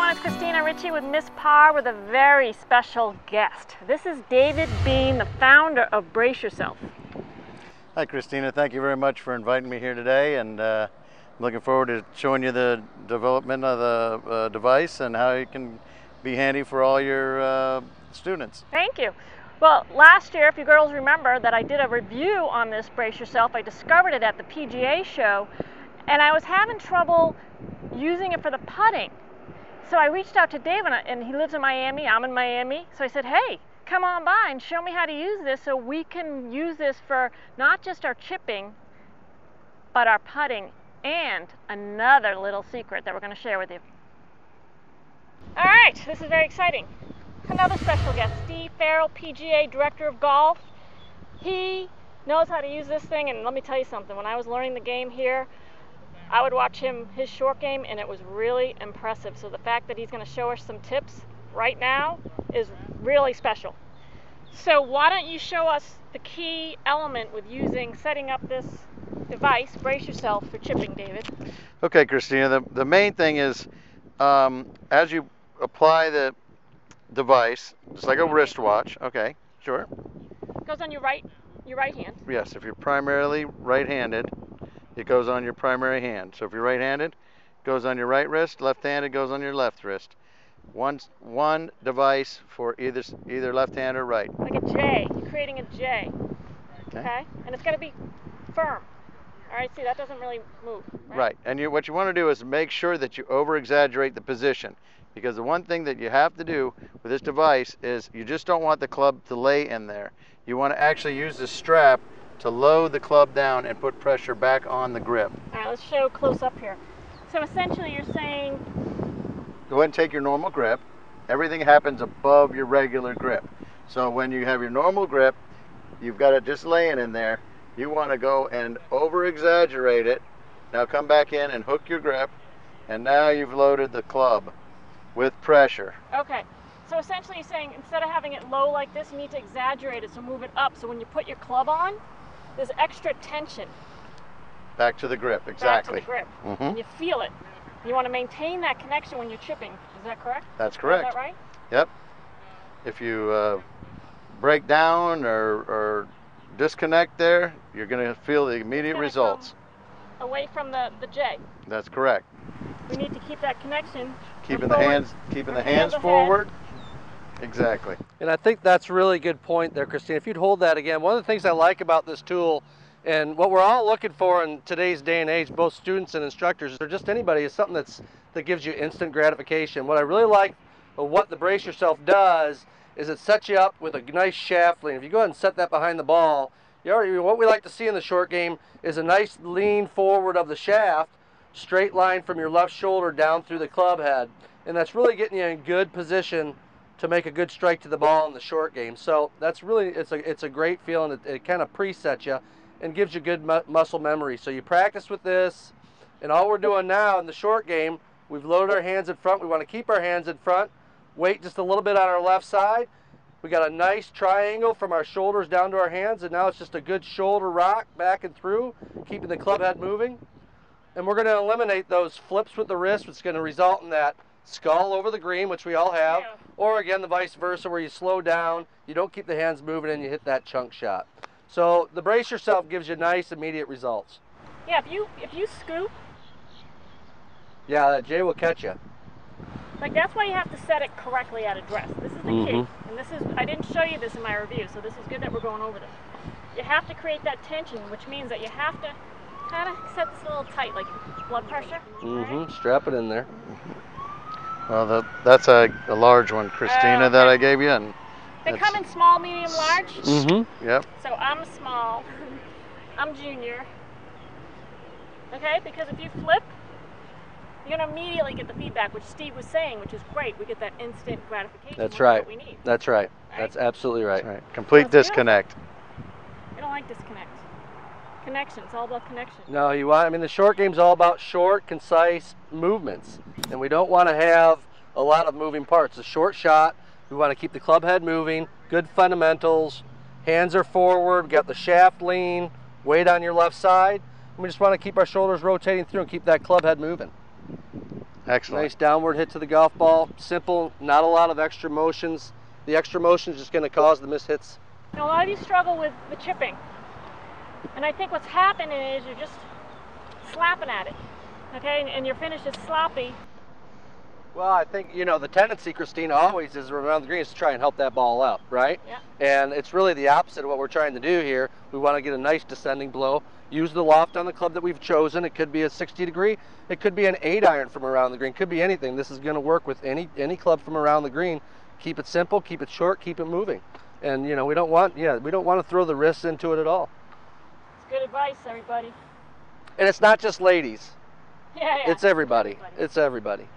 everyone, it's Christina Ritchie with Miss Parr with a very special guest. This is David Bean, the founder of Brace Yourself. Hi Christina, thank you very much for inviting me here today, and I'm looking forward to showing you the development of the device and how it can be handy for all your students. Thank you. Well, last year, if you girls remember, that I did a review on this Brace Yourself. I discovered it at the PGA show, and I was having trouble using it for the putting. So I reached out to Dave, and he lives in Miami, I'm in Miami, so I said, hey, come on by and show me how to use this so we can use this for not just our chipping, but our putting, and another little secret that we're going to share with you. All right, this is very exciting. Another special guest, Steve Farrell, PGA Director of Golf. He knows how to use this thing, and let me tell you something, when I was learning the game here, I would watch his short game, and it was really impressive. So the fact that he's going to show us some tips right now is really special. So why don't you show us the key element with setting up this device, Brace Yourself, for chipping, David. Okay, Christina, the main thing is as you apply the device, it's like a wristwatch. Okay, sure. Goes on your right hand. Yes, if you're primarily right-handed, it goes on your primary hand. So if you're right-handed, it goes on your right wrist. Left-handed goes on your left wrist. One device for either left hand or right. Like a J. You're creating a J. Okay? And it's got to be firm. All right, see, that doesn't really move. Right. And what you want to do is make sure that you over-exaggerate the position. Because the one thing that you have to do with this device is you just don't want the club to lay in there. You want to actually use the strap to load the club down and put pressure back on the grip. All right, let's show close up here. So essentially you're saying... Go ahead and take your normal grip. Everything happens above your regular grip. So when you have your normal grip, you've got it just laying in there. You want to go and over-exaggerate it. Now come back in and hook your grip, and now you've loaded the club with pressure. Okay. So essentially you're saying instead of having it low like this, you need to exaggerate it, so move it up. So when you put your club on, there's extra tension. Back to the grip, exactly. Back to the grip. And you feel it. You want to maintain that connection when you're chipping. Is that correct? That's correct. Is that right? Yep. If you break down or disconnect there, you're going to feel the immediate results. Away from the J. That's correct. We need to keep that connection. Keeping the hands forward. Exactly. And I think that's a really good point there, Christine. If you'd hold that again, one of the things I like about this tool, and what we're all looking for in today's day and age, both students and instructors, or just anybody, is something that gives you instant gratification. What I really like of what the Brace Yourself does is it sets you up with a nice shaft lean. If you go ahead and set that behind the ball, what we like to see in the short game is a nice lean forward of the shaft, straight line from your left shoulder down through the club head. And that's really getting you in good position to make a good strike to the ball in the short game. So that's really, it's a great feeling. It kind of presets you and gives you good muscle memory. So you practice with this, and all we're doing now in the short game, we've loaded our hands in front. We want to keep our hands in front, wait just a little bit on our left side. We got a nice triangle from our shoulders down to our hands, and now it's just a good shoulder rock back and through, keeping the club head moving. And we're going to eliminate those flips with the wrist, which is going to result in that skull over the green, which we all have, or again the vice versa, where you slow down, you don't keep the hands moving, and you hit that chunk shot. So the Brace Yourself gives you nice immediate results. Yeah, if you scoop, yeah, that J will catch you. Like, that's why you have to set it correctly at address. This is the key. And this is, I didn't show you this in my review, so this is good that we're going over this. You have to create that tension, which means that you have to kind of set this a little tight, like blood pressure. Right? Strap it in there. Well, that's a large one, Christina, that I gave you. And they come in small, medium, large. Yep. So I'm small. I'm junior. Okay, because if you flip, you're going to immediately get the feedback, which Steve was saying, which is great. We get that instant gratification. That's right. What we need. That's right. That's absolutely right. That's right. Complete disconnect. I don't like disconnect. Connection. It's all about connection. No, I mean, the short game's all about short, concise movements. And we don't want to have a lot of moving parts. A short shot, we want to keep the club head moving, good fundamentals, hands are forward, we've got the shaft lean, weight on your left side. And we just want to keep our shoulders rotating through and keep that club head moving. Excellent. Nice downward hit to the golf ball. Simple, not a lot of extra motions. The extra motion is just going to cause the missed hits. Now, a lot of you struggle with the chipping. And I think what's happening is you're just slapping at it, okay? And your finish is sloppy. Well, I think, you know, the tendency, Christina, always is around the green is to try and help that ball out, right? Yeah. And it's really the opposite of what we're trying to do here. We want to get a nice descending blow. Use the loft on the club that we've chosen. It could be a 60 degree. It could be an 8-iron from around the green. Could be anything. This is going to work with any club from around the green. Keep it simple, keep it short, keep it moving. And, you know, we don't want to throw the wrists into it at all. It's good advice, everybody. And it's not just ladies. Yeah. It's everybody. It's everybody.